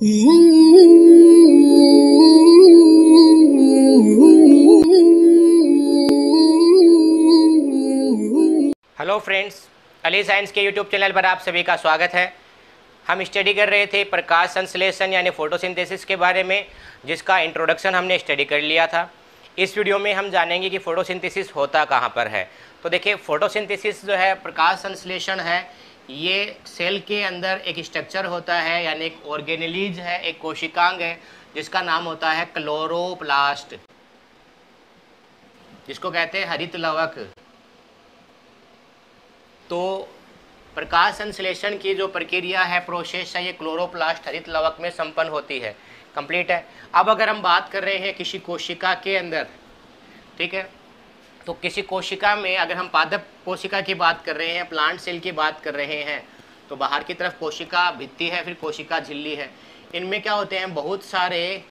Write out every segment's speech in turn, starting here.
Hello friends, Ali science के YouTube channel पर आप सभी का स्वागत है। हम स्टडी कर रहे थे प्रकाश संश्लेषण यानी फोटोसिंथेसिस के बारे में, जिसका इंट्रोडक्शन हमने स्टडी कर लिया था। इस वीडियो में हम जानेंगे कि फोटोसिंथेसिस होता कहाँ पर है। तो देखिए, फोटोसिंथेसिस जो है प्रकाश संश्लेषण है। ये सेल के अंदर एक स्ट्रक्चर होता है, यानी एक ऑर्गेनेलिज है, एक कोशिकांग है, जिसका नाम होता है क्लोरोप्लास्ट, जिसको कहते हैं हरित लवक। तो प्रकाश संश्लेषण की जो प्रक्रिया है, प्रोसेस है, ये क्लोरोप्लास्ट हरित लवक में संपन्न होती है। कंप्लीट है। अब अगर हम बात कर रहे हैं किसी कोशिका के अंदर, ठीक है, तो किसी कोशिका में अगर हम पादप कोशिका की बात कर रहे हैं, प्लांट सेल की बात कर रहे हैं, तो बाहर की तरफ कोशिका भित्ति है, फिर कोशिका झिल्ली है। इनमें क्या होते हैं, बहुत सारे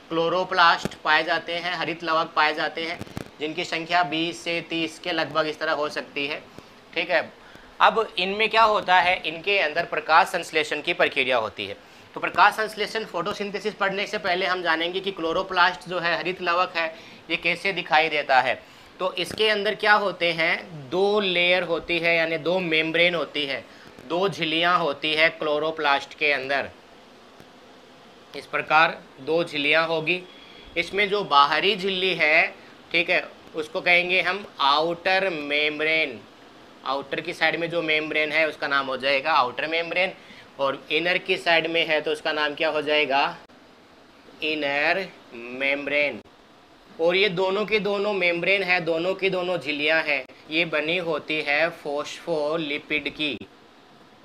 क्लोरोप्लास्ट पाए जाते हैं, हरित लवक पाए जाते हैं, जिनकी संख्या 20 से 30 के लगभग इस तरह हो सकती है। ठीक है। अब इनमें क्या होता है, इनके अंदर प्रकाश संश्लेषण की प्रक्रिया होती है। तो प्रकाश संश्लेषण फोटोसिंथेसिस पढ़ने से पहले हम जानेंगे कि क्लोरोप्लास्ट जो है, हरित लवक है, ये कैसे दिखाई देता है। तो इसके अंदर क्या होते हैं, दो लेयर होती है, यानी दो मेम्ब्रेन होती है, दो झिल्लियाँ होती है क्लोरोप्लास्ट के अंदर। इस प्रकार दो झिल्लियाँ होगी। इसमें जो बाहरी झिल्ली है, ठीक है, उसको कहेंगे हम आउटर मेम्ब्रेन। आउटर की साइड में जो मेम्ब्रेन है उसका नाम हो जाएगा आउटर मेम्ब्रेन, और इनर की साइड में है तो उसका नाम क्या हो जाएगा, इनर मेम्ब्रेन। और ये दोनों की दोनों मेम्ब्रेन है, दोनों की दोनों झिल्लियां हैं, ये बनी होती है फॉस्फोलिपिड की।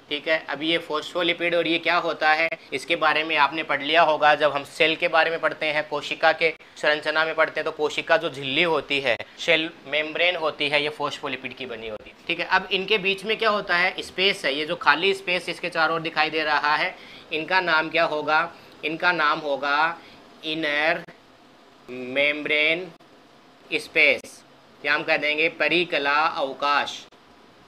ठीक है। अब ये फॉस्फोलिपिड और ये क्या होता है, इसके बारे में आपने पढ़ लिया होगा जब हम सेल के बारे में पढ़ते हैं, कोशिका के संरचना में पढ़ते हैं। तो कोशिका जो झिल्ली होती है, सेल मेम्ब्रेन होती है, ये फॉस्फोलिपिड की बनी होती है। ठीक है। अब इनके बीच में क्या होता है, स्पेस है, ये जो खाली स्पेस इसके चारों ओर दिखाई दे रहा है, इनका नाम क्या होगा, इनका नाम होगा इनर मेम्ब्रेन स्पेस, या हम कह देंगे परिकला अवकाश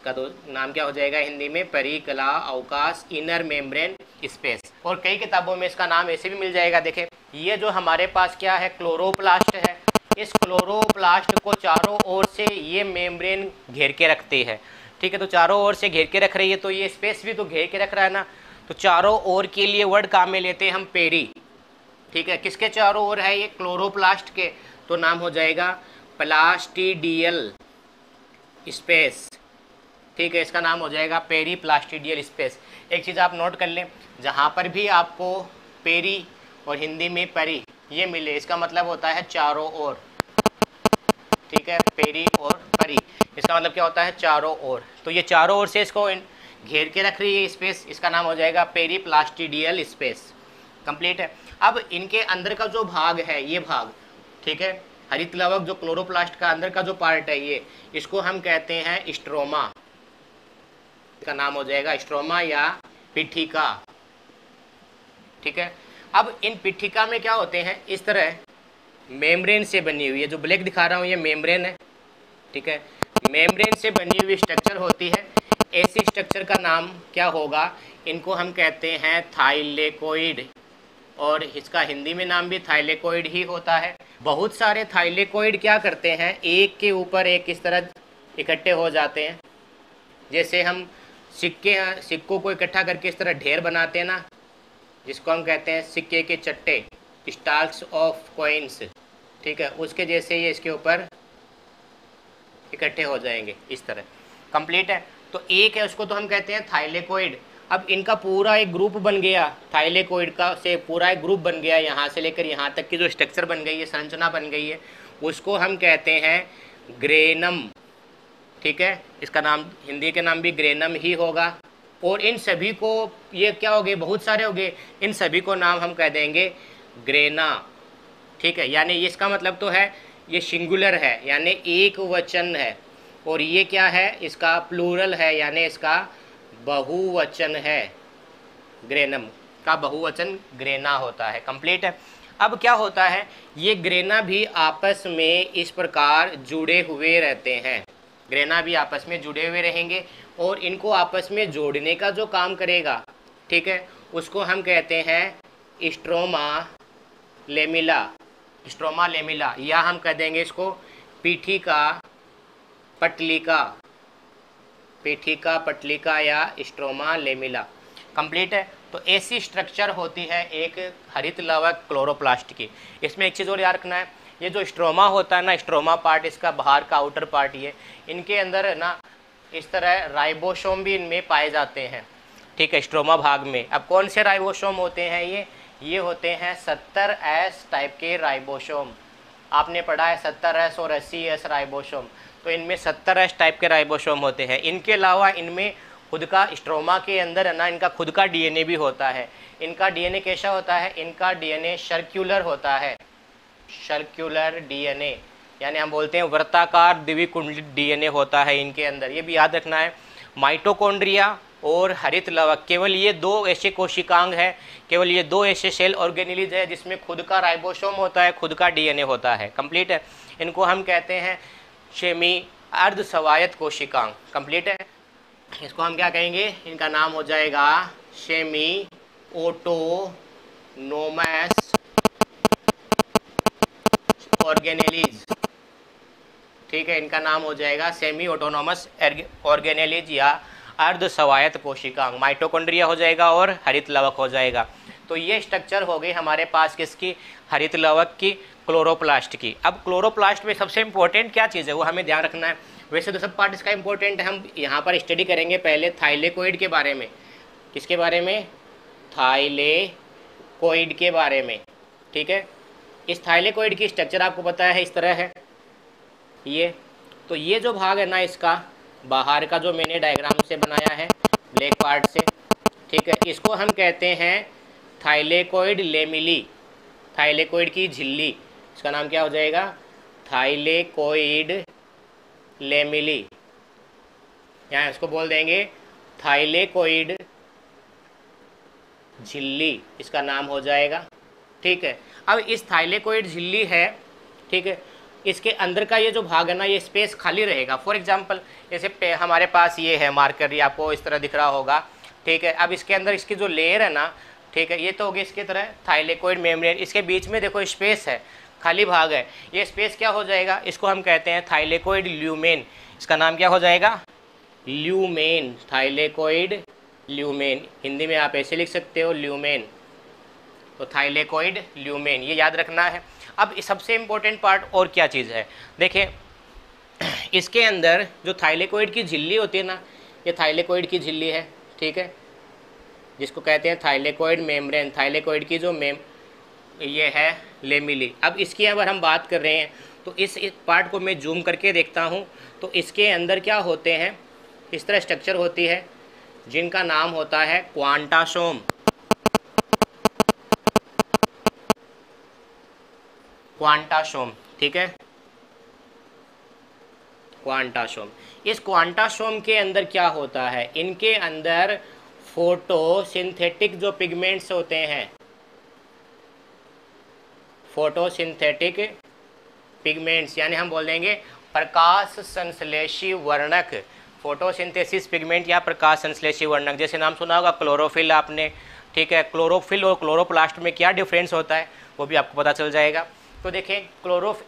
का। तो नाम क्या हो जाएगा हिंदी में, परिकला अवकाश, इनर मेम्ब्रेन स्पेस। और कई किताबों में इसका नाम ऐसे भी मिल जाएगा। देखें, ये जो हमारे पास क्या है, क्लोरोप्लास्ट है। इस क्लोरोप्लास्ट को चारों ओर से ये मेम्ब्रेन घेर के रखती है। ठीक है। तो चारों ओर से घेर के रख रही है, तो ये स्पेस भी तो घेर के रख रहा है ना। तो चारों ओर के लिए वर्ड काम में लेते हैं हम पेरी। ठीक है। किसके चारों ओर है, ये क्लोरोप्लास्ट के, तो नाम हो जाएगा प्लास्टिडियल स्पेस। ठीक है। इसका नाम हो जाएगा पेरीप्लास्टिडियल स्पेस। एक चीज़ आप नोट कर लें, जहाँ पर भी आपको पेरी और हिंदी में परी ये मिले, इसका मतलब होता है चारों ओर। ठीक है। पेरी और परी, इसका मतलब क्या होता है, चारों ओर। तो ये चारों ओर से इसको घेर के रख रही है स्पेस, इसका नाम हो जाएगा पेरीप्लास्टिडियल स्पेस। कंप्लीट है। अब इनके अंदर का जो भाग है, ये भाग, ठीक है, हरित लवक जो क्लोरोप्लास्ट का अंदर का जो पार्ट है, ये, इसको हम कहते हैं स्ट्रोमा। का नाम हो जाएगा स्ट्रोमा या पिठिका। ठीक है। अब इन पिठिका में क्या होते हैं, इस तरह मेम्ब्रेन से बनी हुई है, जो ब्लैक दिखा रहा हूँ ये मेम्ब्रेन है। ठीक है। मेम्ब्रेन से बनी हुई स्ट्रक्चर होती है। ऐसी स्ट्रक्चर का नाम क्या होगा, इनको हम कहते हैं थाइलेकोइड, और इसका हिंदी में नाम भी थाइलेकोइड ही होता है। बहुत सारे थाइलेकोइड क्या करते हैं, एक के ऊपर एक इस तरह इकट्ठे हो जाते हैं। जैसे हम सिक्कों को इकट्ठा करके इस तरह ढेर बनाते हैं ना, जिसको हम कहते हैं सिक्के के चट्टे, स्टॉक्स ऑफ कॉइन्स। ठीक है। उसके जैसे ये इसके ऊपर इकट्ठे हो जाएंगे इस तरह। कंप्लीट है। तो एक है, उसको तो हम कहते हैं थाइलेकोइड। अब इनका पूरा एक ग्रुप बन गया, थाइलेकोइड का से पूरा एक ग्रुप बन गया, यहाँ से लेकर यहाँ तक की जो स्ट्रक्चर बन गई है, संरचना बन गई है, उसको हम कहते हैं ग्रेनम। ठीक है। इसका नाम हिंदी के नाम भी ग्रेनम ही होगा। और इन सभी को, ये क्या हो गए, बहुत सारे हो गए, इन सभी को नाम हम कह देंगे ग्रेना। ठीक है। यानी ये इसका मतलब तो है, ये सिंगुलर है, यानी एक वचन है, और ये क्या है, इसका प्लूरल है, यानी इसका बहुवचन है। ग्रेनम का बहुवचन ग्रेना होता है। कंप्लीट है। अब क्या होता है, ये ग्रेना भी आपस में इस प्रकार जुड़े हुए रहते हैं। ग्रेना भी आपस में जुड़े हुए रहेंगे, और इनको आपस में जोड़ने का जो काम करेगा, ठीक है, उसको हम कहते हैं स्ट्रोमा लेमिला, स्ट्रोमा लेमिला, या हम कह देंगे इसको पीठिका पटलिका, पीठिका पटलिका या स्ट्रोमा लेमिला। कंप्लीट है। तो ऐसी स्ट्रक्चर होती है एक हरित लवक क्लोरोप्लास्ट की। इसमें एक चीज़ और याद रखना है, ये जो स्ट्रोमा होता है ना, स्ट्रोमा पार्ट इसका बाहर का आउटर पार्ट, ये इनके अंदर ना इस तरह राइबोसोम भी इनमें पाए जाते हैं, ठीक है, स्ट्रोमा भाग में। अब कौन से राइबोसोम होते हैं ये होते हैं 70S टाइप के राइबोसोम। आपने पढ़ा है 70S और 80S राइबोसोम, तो इनमें 70S टाइप के राइबोसोम होते हैं। इनके अलावा इनमें खुद का स्ट्रोमा के अंदर है ना, इनका खुद का डीएनए भी होता है। इनका डीएनए कैसा होता है? इनका डीएनए सर्कुलर होता है, सर्कुलर डीएनए, यानी हम बोलते हैं वृत्ताकार द्विकुंडलित डीएनए होता है इनके अंदर। ये भी याद रखना है। माइटोकॉन्ड्रिया और हरित लवक, केवल ये दो ऐसे कोशिकांग हैं, केवल ये दो ऐसे सेल ऑर्गेनेलिज है जिसमें खुद का राइबोसोम होता है, खुद का डीएनए होता है। कंप्लीट है। इनको हम कहते हैं सेमी अर्ध स्वायत्त कोशिकांग। कंप्लीट है। इसको हम क्या कहेंगे? इनका नाम हो जाएगा सेमी ऑटोनोमस ऑर्गेनेलिज, ठीक है, इनका नाम हो जाएगा सेमी ऑटोनोमस ऑर्गेनेलिज या अर्ध स्वायत्त कोशिकांग। माइटोकॉन्ड्रिया हो जाएगा और हरित लवक हो जाएगा। तो ये स्ट्रक्चर हो गई हमारे पास किसकी? हरित लवक की, क्लोरोप्लास्ट की। अब क्लोरोप्लास्ट में सबसे इंपॉर्टेंट क्या चीज़ है वो हमें ध्यान रखना है। वैसे तो सब पार्ट इसका इंपॉर्टेंट है, हम यहाँ पर स्टडी करेंगे पहले थाइलेकोइड के बारे में। किसके बारे में? थाइलेकोइड के बारे में, ठीक है। इस थाइलेकोइड की स्ट्रक्चर आपको पता है इस तरह है ये। तो ये जो भाग है ना इसका, बाहर का जो मैंने डायग्राम से बनाया है ब्लैक पार्ट से, ठीक है, इसको हम कहते हैं थाइलेकोइड लेमिली, थाइलेकोइड की झिल्ली। इसका नाम क्या हो जाएगा? थाइलेकोइड लेमिली, यहाँ इसको बोल देंगे थाइलेकोइड झिल्ली, इसका नाम हो जाएगा, ठीक है। अब इस थाइलेकोइड झिल्ली है, ठीक है, इसके अंदर का ये जो भाग है ना, ये स्पेस खाली रहेगा। फॉर एग्जांपल जैसे हमारे पास ये है मार्कर, ये आपको इस तरह दिख रहा होगा, ठीक है। अब इसके अंदर इसकी जो लेयर है ना, ठीक है, ये तो होगी इसकी तरह थाइलेकोइड मेम्ब्रेन, इसके बीच में देखो स्पेस है, खाली भाग है। ये स्पेस क्या हो जाएगा? इसको हम कहते हैं थाइलेकोइड ल्यूमेन। इसका नाम क्या हो जाएगा? Lumen, thylakoid lumen. हिंदी में आप ऐसे लिख सकते हो ल्यूमेन, तो थाइलेकोइड ल्यूमेन, ये याद रखना है। अब सबसे इम्पोर्टेंट पार्ट और क्या चीज़ है, देखिए इसके अंदर जो थाइलेकोइड की झिल्ली होती है ना, ये थाइलेकोइड की झिल्ली है, ठीक है, जिसको कहते हैं थाइलेकोइड मेम्ब्रेन। थाइलेकोइड की जो ये है लेमिली। अब इसकी अगर हम बात कर रहे हैं तो इस पार्ट को मैं जूम करके देखता हूँ, तो इसके अंदर क्या होते हैं, इस तरह स्ट्रक्चर होती है जिनका नाम होता है क्वांटासोम। क्वांटासोम, ठीक है, क्वांटासोम। इस क्वांटासोम के अंदर क्या होता है? इनके अंदर फोटोसिंथेटिक जो पिगमेंट्स होते हैं, फोटोसिंथेटिक पिगमेंट्स, यानी हम बोल देंगे प्रकाश संश्लेषी वर्णक, फोटोसिंथेसिस पिगमेंट या प्रकाश संश्लेषी वर्णक। जैसे नाम सुना होगा क्लोरोफिल आपने, ठीक है। क्लोरोफिल और क्लोरोप्लास्ट में क्या डिफरेंस होता है वो भी आपको पता चल जाएगा। तो देखें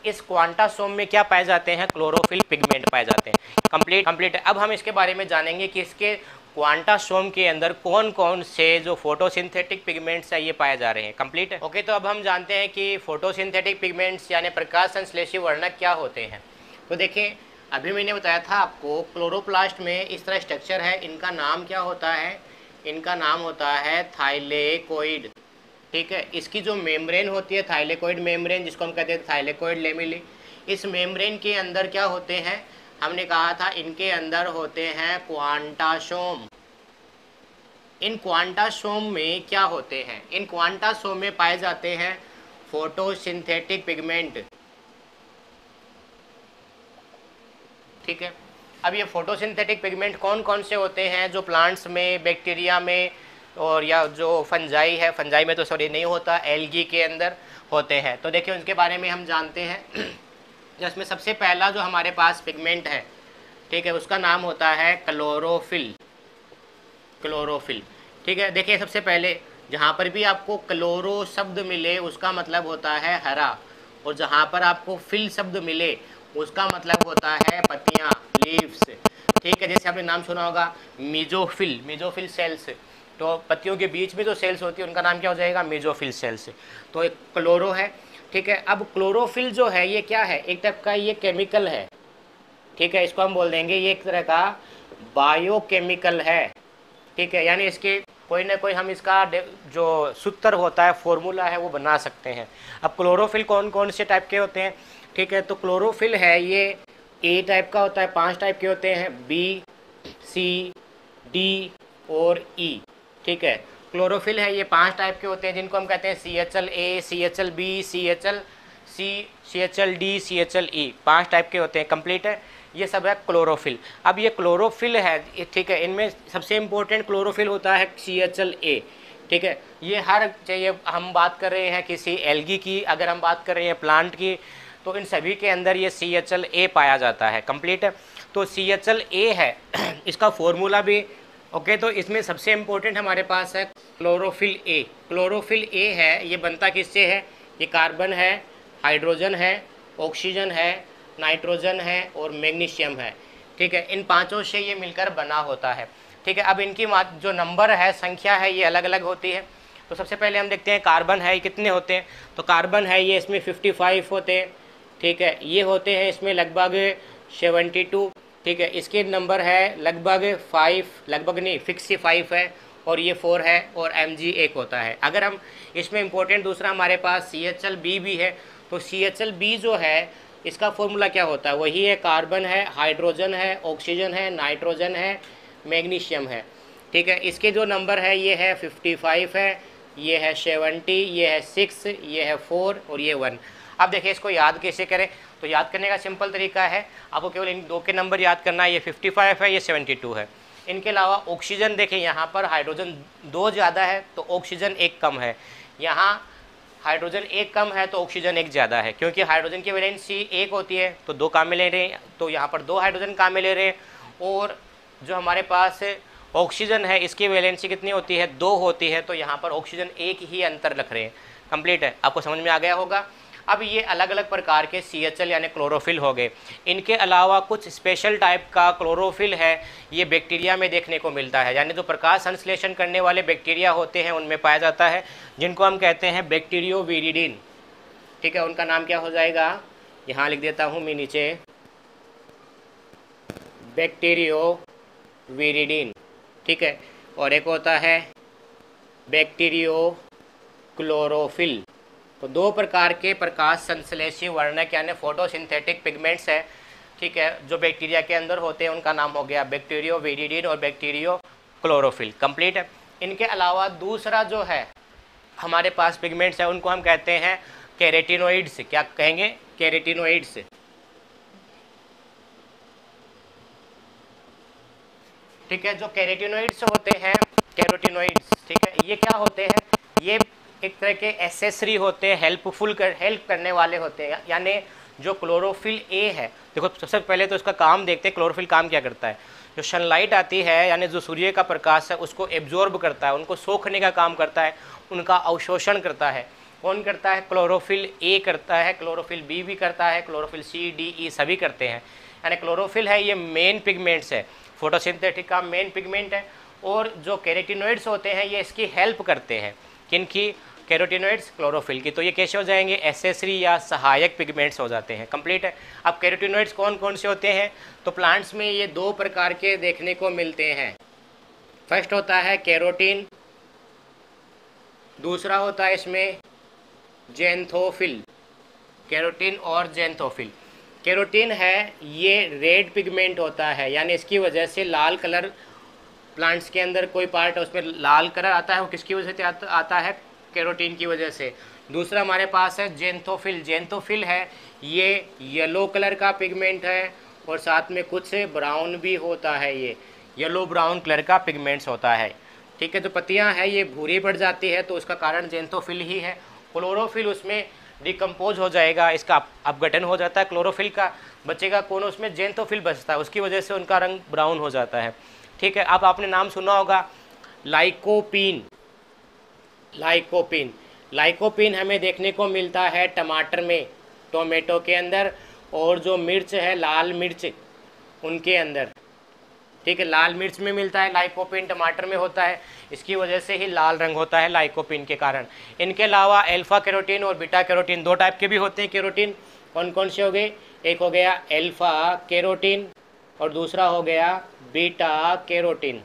इस क्वांटासोम में क्या पाए जाते हैं? क्लोरोफिल पिगमेंट पाए जाते हैं। कंप्लीट है। अब हम इसके बारे में जानेंगे कि इसके क्वांटासोम के अंदर कौन कौन से जो फोटोसिंथेटिक पिगमेंट्स है ये पाए जा रहे हैं। कंप्लीट है। ओके, तो अब हम जानते हैं कि फोटोसिंथेटिक पिगमेंट्स यानी प्रकाश संश्लेषी वर्णक क्या होते हैं। तो देखें अभी मैंने बताया था आपको क्लोरोप्लास्ट में इस तरह स्ट्रक्चर है, इनका नाम क्या होता है? इनका नाम होता है थाइलेकोइड, ठीक है। इसकी जो मेम्ब्रेन होती है थाइलेकोइड मेम्ब्रेन, जिसको हम कहते हैं थाइलेकोइड लेमिली, इस मेम्ब्रेन के अंदर क्या होते हैं? हमने कहा था इनके अंदर होते हैं क्वांटासोम। इन क्वांटासोम में क्या होते हैं? इन क्वांटासोम में पाए जाते हैं फोटोसिंथेटिक पिगमेंट, ठीक है। अब ये फोटोसिंथेटिक पिगमेंट कौन कौन से होते हैं जो प्लांट्स में, बैक्टीरिया में और या जो फंजाई है, फंजाई में तो सॉरी नहीं होता, एल्गी के अंदर होते हैं। तो देखिए उनके बारे में हम जानते हैं। जिसमें सबसे पहला जो हमारे पास पिगमेंट है, ठीक है, उसका नाम होता है क्लोरोफिल, क्लोरोफिल, ठीक है। देखिए सबसे पहले जहाँ पर भी आपको क्लोरो शब्द मिले उसका मतलब होता है हरा, और जहाँ पर आपको फिल शब्द मिले उसका मतलब होता है पत्तियाँ, लीव्स। ठीक है, जैसे आपने नाम सुना होगा मेसोफिल, मेसोफिल सेल्स, तो पत्तियों के बीच में जो सेल्स होती है उनका नाम क्या हो जाएगा, मेसोफिल सेल्स। तो एक क्लोरो है। ठीक है, अब क्लोरोफिल जो है ये क्या है, एक टाइप का ये केमिकल है। ठीक है, इसको हम बोल देंगे ये एक तरह का बायोकेमिकल है। ठीक है, यानी इसके कोई ना कोई हम इसका जो सूत्र होता है, फॉर्मूला है, वो बना सकते हैं। अब क्लोरोफिल कौन कौन से टाइप के होते हैं? ठीक है, तो क्लोरोफिल है ये ए टाइप का होता है, 5 टाइप के होते हैं, बी, सी, डी और ई। ठीक है, क्लोरोफिल है ये 5 टाइप के होते हैं, जिनको हम कहते हैं CHLA, CHLB, CHLD, CHLE, 5 type के होते हैं। कंप्लीट है, ये सब है क्लोरोफिल। अब ये क्लोरोफिल है, ठीक है, इनमें सबसे इम्पोर्टेंट क्लोरोफिल होता है CHLA। ठीक है, ये हर चाहिए, हम बात कर रहे हैं किसी एल्गी की, अगर हम बात कर रहे हैं प्लांट की, तो इन सभी के अंदर ये CHLA पाया जाता है। कंप्लीट है, तो CHLA है इसका फॉर्मूला भी। ओके, तो इसमें सबसे इम्पोर्टेंट हमारे पास है क्लोरोफिल ए। क्लोरोफिल ए है, ये बनता किससे है? ये कार्बन है, हाइड्रोजन है, ऑक्सीजन है, नाइट्रोजन है और मैग्नीशियम है। ठीक है, इन पांचों से ये मिलकर बना होता है। ठीक है, अब इनकी जो नंबर है, संख्या है, ये अलग अलग होती है। तो सबसे पहले हम देखते हैं कार्बन है, कितने होते हैं? तो कार्बन है ये इसमें 55 होते हैं। ठीक है, ये होते हैं इसमें लगभग 72। ठीक है, इसके नंबर है लगभग 5, लगभग नहीं 65 है, और ये 4 है, और Mg 1 होता है। अगर हम इसमें इम्पोर्टेंट दूसरा हमारे पास CHLB भी है, तो CHLB जो है इसका फॉर्मूला क्या होता है? वही है, कार्बन है, हाइड्रोजन है, ऑक्सीजन है, नाइट्रोजन है, मैग्नीशियम है। ठीक है, इसके जो नंबर है ये है 55 है, ये है 70, ये है 6, ये है 4 और ये 1। अब देखिए इसको याद कैसे करें? तो याद करने का सिंपल तरीका है, आपको केवल इन दो के नंबर याद करना है। ये 55 है, ये 72 है। इनके अलावा ऑक्सीजन देखें, यहाँ पर हाइड्रोजन 2 ज़्यादा है तो ऑक्सीजन 1 कम है, यहाँ हाइड्रोजन 1 कम है तो ऑक्सीजन 1 ज़्यादा है। क्योंकि हाइड्रोजन की वैलेंसी 1 होती है तो 2 काम में ले रहे हैं, तो यहाँ पर 2 हाइड्रोजन काम में ले रहे हैं। और जो हमारे पास ऑक्सीजन है इसकी वैलेंसी कितनी होती है? 2 होती है, तो यहाँ पर ऑक्सीजन 1 ही अंतर रख रहे हैं। कंप्लीट है, आपको समझ में आ गया होगा। अब ये अलग अलग प्रकार के CHL यानी क्लोरोफिल हो गए। इनके अलावा कुछ स्पेशल टाइप का क्लोरोफिल है, ये बैक्टीरिया में देखने को मिलता है, यानी जो प्रकाश संश्लेषण करने वाले बैक्टीरिया होते हैं उनमें पाया जाता है, जिनको हम कहते हैं बैक्टीरियोविरिडिन। ठीक है, उनका नाम क्या हो जाएगा? यहाँ लिख देता हूँ मैं नीचे, बैक्टीरियोविरिडिन। ठीक है, और एक होता है बैक्टीरियो क्लोरोफिल। तो 2 प्रकार के प्रकाश संश्लेषी वर्णक यानी फोटोसिंथेटिक पिगमेंट्स है। ठीक है, जो बैक्टीरिया के अंदर होते हैं उनका नाम हो गया बैक्टीरियोविरिडिन और बैक्टीरियो क्लोरोफिल। कंप्लीट है। इनके अलावा दूसरा जो है हमारे पास पिगमेंट्स है, उनको हम कहते हैं कैरोटीनोइड्स। क्या कहेंगे? कैरोटीनोइड्स। ठीक है, जो कैरोटीनोइड्स होते हैं, कैरोटीनोइड्स, ठीक है, ये क्या होते हैं? ये एक तरह के एसेसरी होते हैं, हेल्प करने वाले होते हैं। यानी जो क्लोरोफिल ए है, देखो सबसे पहले तो इसका काम देखते हैं, क्लोरोफिल काम क्या करता है। जो सनलाइट आती है यानी जो सूर्य का प्रकाश है उसको एब्जॉर्ब करता है, उनको सोखने का काम करता है, उनका अवशोषण करता है। कौन करता है? क्लोरोफिल ए करता है, क्लोरोफिल बी भी करता है, क्लोरोफिल सी, डी, ई सभी करते हैं। यानी क्लोरोफिल है ये मेन पिगमेंट्स है, फोटोसिंथेटिक का मेन पिगमेंट है। और जो कैरोटीनोइड्स होते हैं ये इसकी हेल्प करते हैं। किनकी? कैरोटीनोइड्स, क्लोरोफिल की। तो ये कैसे हो जाएंगे? एसेसरी या सहायक पिगमेंट्स हो जाते हैं। कंप्लीट है। अब कैरोटीनोइड्स कौन कौन से होते हैं? तो प्लांट्स में ये 2 प्रकार के देखने को मिलते हैं। फर्स्ट होता है कैरोटीन, दूसरा होता है इसमें जेंथोफिल। कैरोटीन और जेंथोफिल। कैरोटीन है ये रेड पिगमेंट होता है, यानी इसकी वजह से लाल कलर, प्लांट्स के अंदर कोई पार्ट है उसमें लाल कलर आता है, वो किसकी वजह से आता है? कैरोटीन की वजह से। दूसरा हमारे पास है जेंथोफिल। जेंथोफिल है ये येलो कलर का पिगमेंट है और साथ में कुछ ब्राउन भी होता है, ये येलो ब्राउन कलर का पिगमेंट्स होता है। ठीक है, जो पत्तियां हैं ये भूरी पड़ जाती है तो उसका कारण जेंथोफिल ही है। क्लोरोफिल उसमें डिकम्पोज हो जाएगा, इसका अपघटन हो जाता है, क्लोरोफिल का बचेगा कौन? उसमें जेंथोफिल बचता है, उसकी वजह से उनका रंग ब्राउन हो जाता है। ठीक है, अब आपने नाम सुना होगा लाइकोपीन। लाइकोपिन। लाइकोपिन हमें देखने को मिलता है टमाटर में, टोमेटो के अंदर, और जो मिर्च है लाल मिर्च उनके अंदर, ठीक है, लाल मिर्च में मिलता है लाइकोपिन, टमाटर में होता है, इसकी वजह से ही लाल रंग होता है लाइकोपिन के कारण। इनके अलावा अल्फा कैरोटीन और बीटा कैरोटीन, दो टाइप के भी होते हैं कैरोटीन। कौन कौन से हो गए? एक हो गया अल्फा कैरोटीन और दूसरा हो गया बीटा कैरोटीन।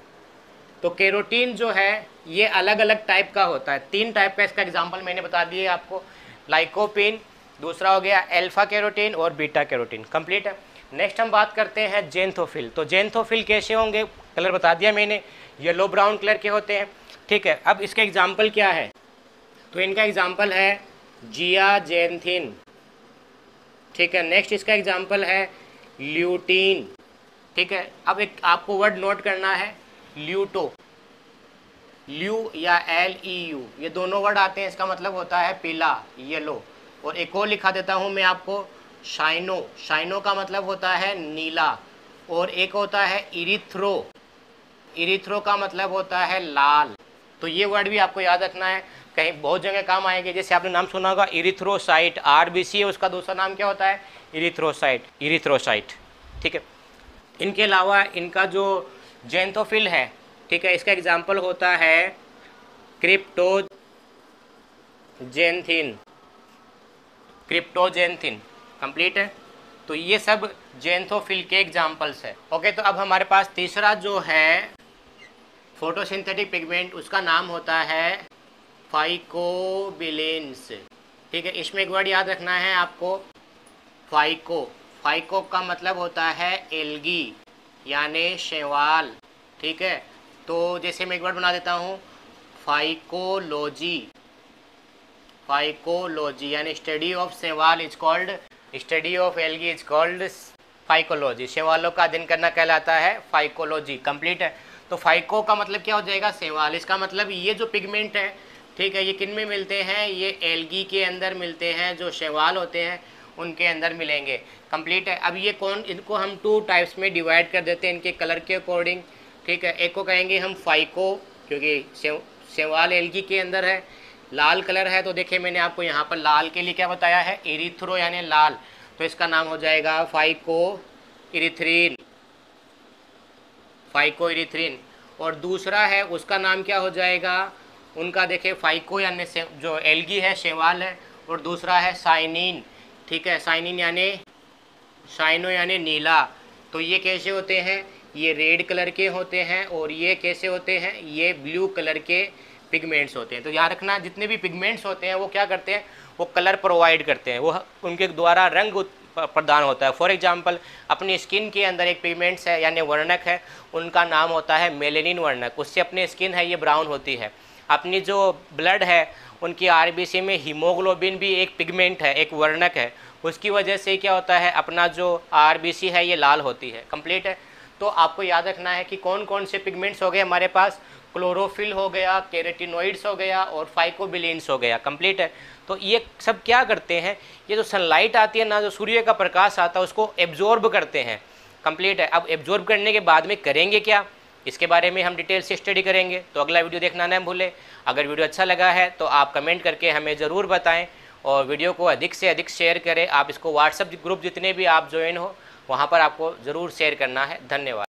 तो कैरोटीन जो है ये अलग अलग टाइप का होता है, 3 टाइप का, इसका एग्जाम्पल मैंने बता दिया आपको, लाइकोपिन, दूसरा हो गया अल्फा कैरोटीन और बीटा कैरोटीन। कंप्लीट है। नेक्स्ट हम बात करते हैं जेंथोफिल। तो जेंथोफिल कैसे होंगे? कलर बता दिया मैंने, येलो ब्राउन कलर के होते हैं, ठीक है। अब इसका एग्जाम्पल क्या है? तो इनका एग्जाम्पल है जियाजेंथिन, ठीक है। नेक्स्ट इसका एग्जाम्पल है ल्यूटीन, ठीक है। अब एक आपको वर्ड नोट करना है, ल्यूटो, ल्यू या LEU, ये दोनों वर्ड आते हैं, इसका मतलब होता है पीला, येलो। और एक और लिखा देता हूँ मैं आपको, शाइनो, शाइनो का मतलब होता है नीला। और एक होता है इरिथ्रो, इरिथ्रो का मतलब होता है लाल। तो ये वर्ड भी आपको याद रखना है, कहीं बहुत जगह काम आएंगे। जैसे आपने नाम सुना होगा इरिथ्रोसाइट, RBC है, उसका दूसरा नाम क्या होता है? इरिथ्रोसाइट, इरिथ्रोसाइट, ठीक है। इनके अलावा इनका जो जेंथोफिल है, ठीक है, इसका एग्जाम्पल होता है क्रिप्टोजेंथिन, क्रिप्टोजेंथिन। कंप्लीट है। तो ये सब जेंथोफिल के एग्जाम्पल्स है। ओके, तो अब हमारे पास तीसरा जो है फोटोसिंथेटिक पिगमेंट, उसका नाम होता है फाइकोबिलेंस, ठीक है। इसमें एक वर्ड याद रखना है आपको, फाइको। फाइको का मतलब होता है एल्गी यानी शैवाल, ठीक है। तो जैसे मैं एक वर्ड बना देता हूँ, फाइकोलॉजी, फाइकोलॉजी यानी स्टडी ऑफ शैवाल is called, study of algae is called phycology. शैवालों का अध्ययन करना कहलाता है फाइकोलॉजी। कंप्लीट है। तो फाइको का मतलब क्या हो जाएगा? शैवाल। इसका मतलब ये जो पिगमेंट है, ठीक है, ये किन में मिलते हैं? ये एल्गी के अंदर मिलते हैं, जो शैवाल होते हैं उनके अंदर मिलेंगे। कंप्लीट है। अब ये कौन, इनको हम 2 टाइप्स में डिवाइड कर देते हैं इनके कलर के अकॉर्डिंग, ठीक है। एक को कहेंगे हम फाइको, क्योंकि शैवाल एल्गी के अंदर है, लाल कलर है। तो देखिए मैंने आपको यहाँ पर लाल के लिए क्या बताया है? इरिथ्रो यानी लाल। तो इसका नाम हो जाएगा फाइको इरिथ्रीन, फाइको इरिथ्रीन। और दूसरा है उसका नाम क्या हो जाएगा? उनका देखिए फाइको यानी जो एल्गी है, शैवाल है, और दूसरा है साइनिन, ठीक है। साइनिन यानी शाइनो यानी नीला। तो ये कैसे होते हैं? ये रेड कलर के होते हैं, और ये कैसे होते हैं? ये ब्लू कलर के पिगमेंट्स होते हैं। तो याद रखना, जितने भी पिगमेंट्स होते हैं वो क्या करते हैं? वो कलर प्रोवाइड करते हैं, वो उनके द्वारा रंग प्रदान होता है। फॉर एग्जांपल, अपनी स्किन के अंदर एक पिगमेंट्स है यानी वर्णक है, उनका नाम होता है मेलेनिन वर्णक, उससे अपनी स्किन है ये ब्राउन होती है। अपनी जो ब्लड है, उनकी RBC में हीमोग्लोबिन भी एक पिगमेंट है, एक वर्णक है, उसकी वजह से क्या होता है? अपना जो RBC है ये लाल होती है। कंप्लीट है। तो आपको याद रखना है कि कौन कौन से पिगमेंट्स हो गए हमारे पास? क्लोरोफिल हो गया, केराटिनोइड्स हो गया और फाइकोबिलेंस हो गया। कंप्लीट है। तो ये सब क्या करते हैं? ये जो सनलाइट आती है ना, जो सूर्य का प्रकाश आता है, उसको एब्जॉर्ब करते हैं। कंप्लीट है। अब एब्जॉर्ब करने के बाद में करेंगे क्या, इसके बारे में हम डिटेल से स्टडी करेंगे। तो अगला वीडियो देखना ना भूलें। अगर वीडियो अच्छा लगा है तो आप कमेंट करके हमें ज़रूर बताएं, और वीडियो को अधिक से अधिक शेयर करें। आप इसको व्हाट्सएप ग्रुप जितने भी आप ज्वाइन हो, वहाँ पर आपको ज़रूर शेयर करना है। धन्यवाद।